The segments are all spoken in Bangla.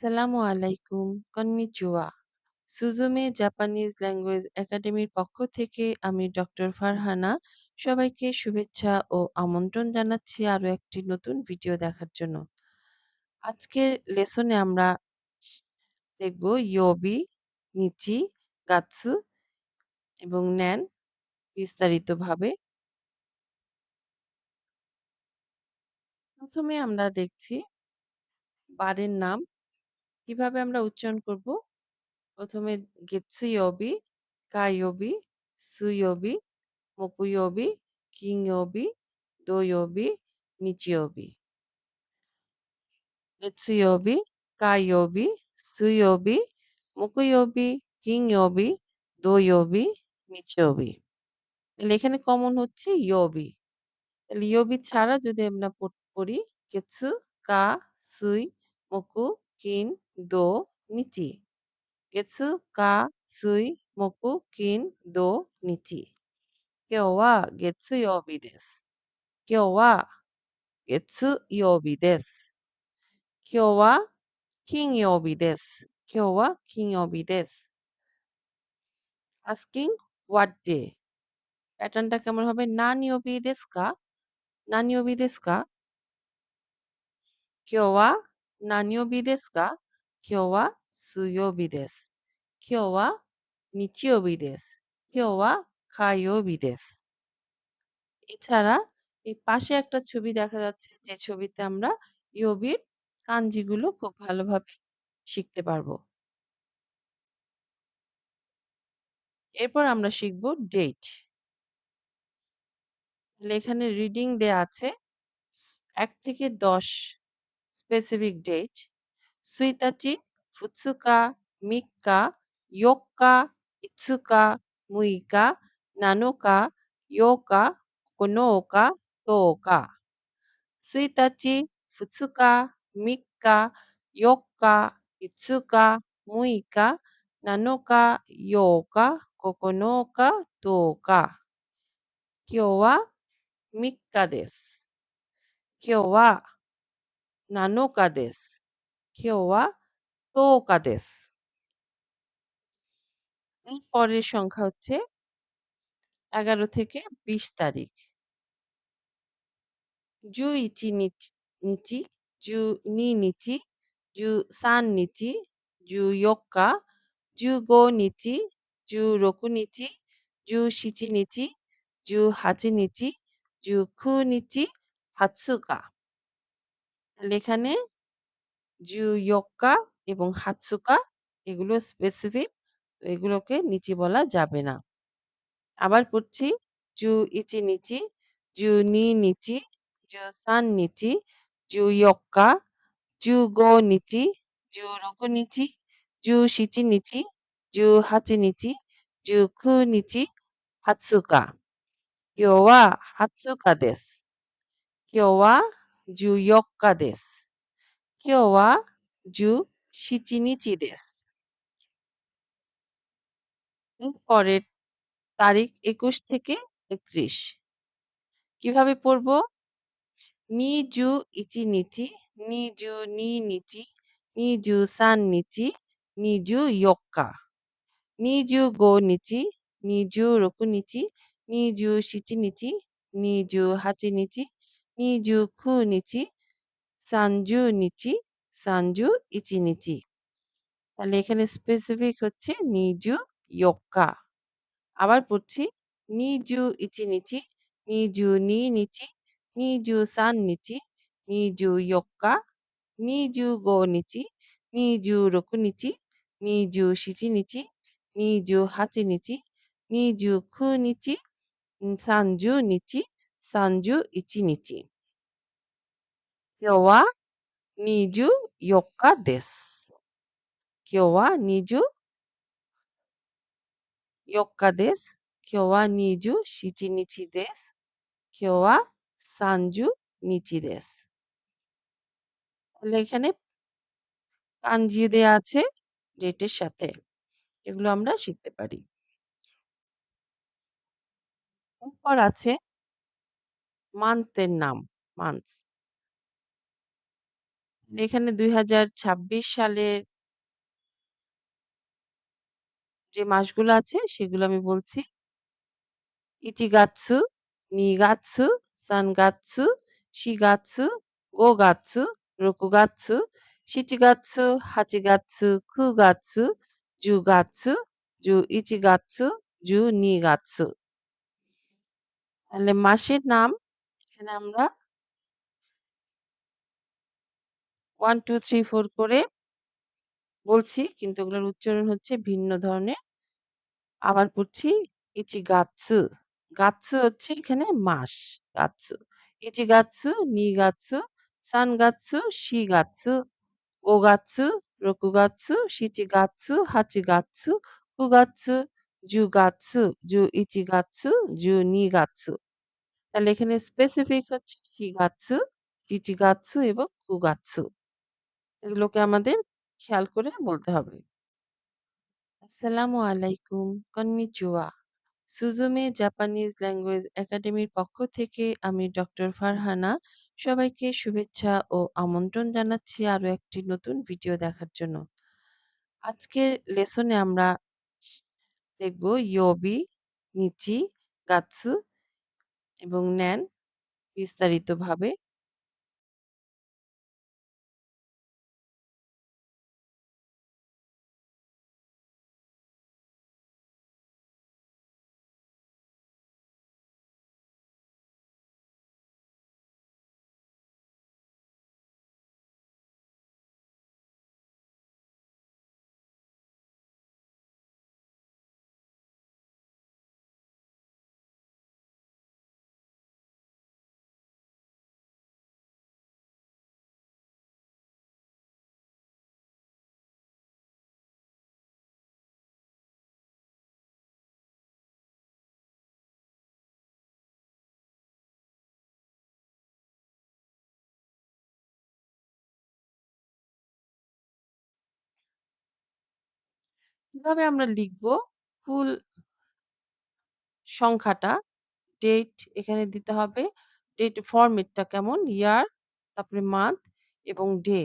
আসসালামু আলাইকুম, কন্নিচিওয়া। সুজুমে জাপানিজ ল্যাঙ্গুয়েজ একাডেমির পক্ষ থেকে আমি ডক্টর ফারহানা সবাইকে শুভেচ্ছা ও আমন্ত্রণ জানাচ্ছি আরো একটি নতুন ভিডিও দেখার জন্য। আজকের লেসনে আমরা দেখব ইয়োবি, নিচি, গাতসু এবং ন্যান বিস্তারিতভাবে। প্রথমে আমরা দেখছি বারের নাম কিভাবে আমরা উচ্চারণ করব। প্রথমে গেতসুয়োবি, কায়োবি, সুয়োবি, মকুয়োবি, কিংয়োবি, দোয়োবি, নিচিয়োবি। গেতসুয়োবি, কায়োবি, সুয়োবি, মকুয়োবি, কিংয়োবি, দোয়োবি, নিচিয়োবি। তাহলে এখানে কমন হচ্ছে ইয়োবি। তাহলে ইয়োবি ছাড়া যদি আমরা পড়ি গেতসু, কা, সুই, মকু, কিন, দো, নিচি। গেতসু, কা, সুই, মকু, কিন, দো, নিচি। 今日は月曜日です。今日は月曜日です。今日は金曜日です。今日は金曜日です。asking what day প্যাটার্নটা কেমন হবে? নানি ওবি দেস কা? নানি ওবি দেস কা? 今日は何曜日ですか？今日は水曜日です。今日は日曜日です。今日は火曜日です。এছাড়া এই পাশে একটা ছবি দেখা যাচ্ছে যে ছবিতে আমরা ইয়োবির কাঞ্জিগুলো খুব ভালোভাবে শিখতে পারবো। এরপর আমরা শিখব ডেট। তাহলে এখানে রিডিং দেয়া আছে ১ থেকে ১০ স্পেসিফিক ডেট। সুইতাচি, ফুৎসুকা, মিক্কা, ইয়োক্কা, ইৎসুকা, মুইকা, নানোকা, ইয়োকা, কোনোকা, তোকা। 1日、2日、3日、4日、5日、6日、7日、8日、9日、10日。今日は3日です。今日は7日です。今日は10日です。এর পরের সংখ্যা হচ্ছে ১১ থেকে ২০ তারিখ। 11日、12日、13日、14日、15日、16日、17日、18日、19日、20日। তাহলে এখানে 14 এবং 20 এগুলো স্পেসিফিক। তো এগুলোকে নিচে বলা যাবে না। আবার পড়ছি 11日、12日、13日、14日、15日、16日、17日、18日、19日、20日。今日は20日です。今日は14日です。今日は17日です。পরের তারিখ ২১ থেকে ৩১। কিভাবে পড়ব? 21日、22日、23日、24日、25日、26日、27日、28日、29日、30日、31日। তাহলে এখানে স্পেসিফিক হচ্ছে 24日। আবার পড়ছি 21日、22日、23日、24日、25日、26日、27日、28日、29日、30日、31日。今日は24日です。今日は24日です。今日は27日です。今日は30日です。তাহলে এখানে কাঞ্জি দেয়া আছে ডেটের সাথে। এগুলো আমরা শিখতে পারি। এরপর আছে মান্থের নাম, মান্থস। এখানে ২০২৬ সালের যে মাসগুলো আছে সেগুলো আমি বলছি। 1月、2月、3月、4月、5月、6月、7月、8月、9月、10月、11月、12月। তাহলে মাসের নাম এখানে আমরা 1, 2, 3, 4 করে বলছি কিন্তু ওগুলোর উচ্চারণ হচ্ছে ভিন্ন ধরনের। আবার পড়ছি ইচিগাৎসু। গাৎসু হচ্ছে এখানে মাস। গাৎসু। ইচিগাৎসু, নিগাৎসু, সানগাৎসু, শিগাৎসু, ওগাৎসু, রোকুগাৎসু, শিচিগাৎসু, হাচিগাৎসু, কুগাৎসু, জুগাৎসু, জুইচিগাৎসু, জুনিগাৎসু। তাহলে এখানে স্পেসিফিক হচ্ছে শিগাৎসু, ইচিগাৎসু এবং কুগাৎসু। এগুলোকে আমাদের খেয়াল করে বলতে হবে। আসসালামু আলাইকুম, কন্নিচিওয়া। সুজুমে জাপানিজ ল্যাঙ্গুয়েজ একাডেমির পক্ষ থেকে আমি ডক্টর ফারহানা সবাইকে শুভেচ্ছা ও আমন্ত্রণ জানাচ্ছি আরো একটি নতুন ভিডিও দেখার জন্য। আজকের লেসনে আমরা দেখব ইয়োবি, নিচি, গাৎসু এবং ন্যান বিস্তারিতভাবে। কিভাবে আমরা লিখব ফুল সংখ্যাটা, ডেট এখানে দিতে হবে। ডেট ফরমেটটা কেমন? ইয়ার, তারপরে মান্থ এবং ডে।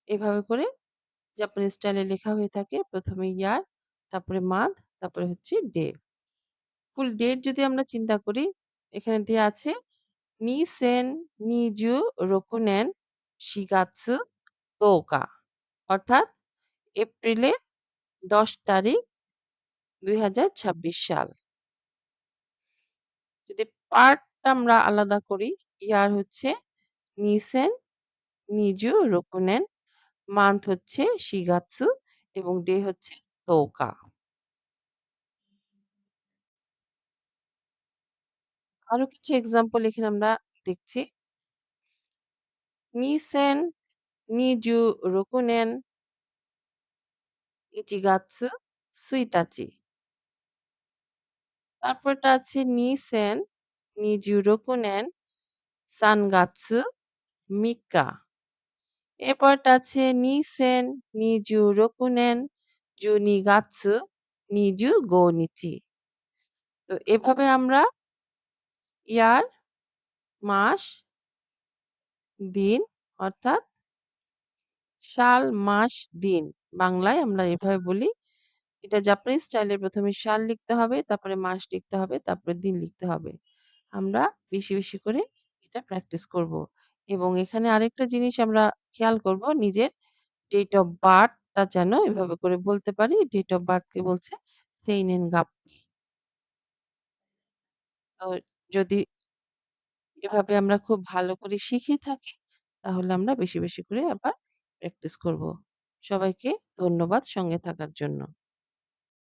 এভাবে করে জাপানি স্টাইলে লেখা হয়ে থাকে। ১ম এ ইয়ার, তারপরে মান্থ, তারপরে হচ্ছে ডে। ফুল ডেট যদি আমরা চিন্তা করি, এখানে দেয়া আছে নিসেন নিজু রোকুনেন শিগাৎসু দোকা। অর্থাৎ এপ্রিলের ১০ তারিখ ২০২৬ সাল। যদি পার্টটা আমরা আলাদা করি, ইয়ার হচ্ছে নিসেন নিজু রোকুনেন, মান্থ হচ্ছে শিগাৎসু এবং ডে হচ্ছে দোকা। আরো কিছু এক্সাম্পল এখানে আমরা দেখছি। নিসেন নিজু রোকুনেন ইচিগাৎসু সুইতাচি। তারপরটা আছে নিসেন নিজু রোকুনেন সানগাৎসু মিক্কা। এরপরটা আছে নিসেন নিজু রোকুনেন জুনিগাৎসু নিজু গোনিচি। তো এভাবে আমরা ইয়ার, মাস, দিন অর্থাৎ সাল, মাস, দিন বাংলায় আমরা এভাবে বলি। এটা জাপানিজ স্টাইলে ১ম এ সাল লিখতে হবে, তারপরে মাস লিখতে হবে, তারপরে দিন লিখতে হবে। আমরা বেশি, বেশি করে এটা প্র্যাকটিস করব। এবং এখানে আরেকটা জিনিস আমরা খেয়াল করব নিজের ডেট অফ বার্থ টা যেন এভাবে করে বলতে পারি। ডেট অফ বার্থ কে বলছে সেইনেনগাপ্পি। তো যদি এভাবে আমরা খুব ভালো করে শিখে থাকি তাহলে আমরা বেশি, বেশি করে আবার প্র্যাকটিস করব। সবাইকে ধন্যবাদ সঙ্গে থাকার জন্য।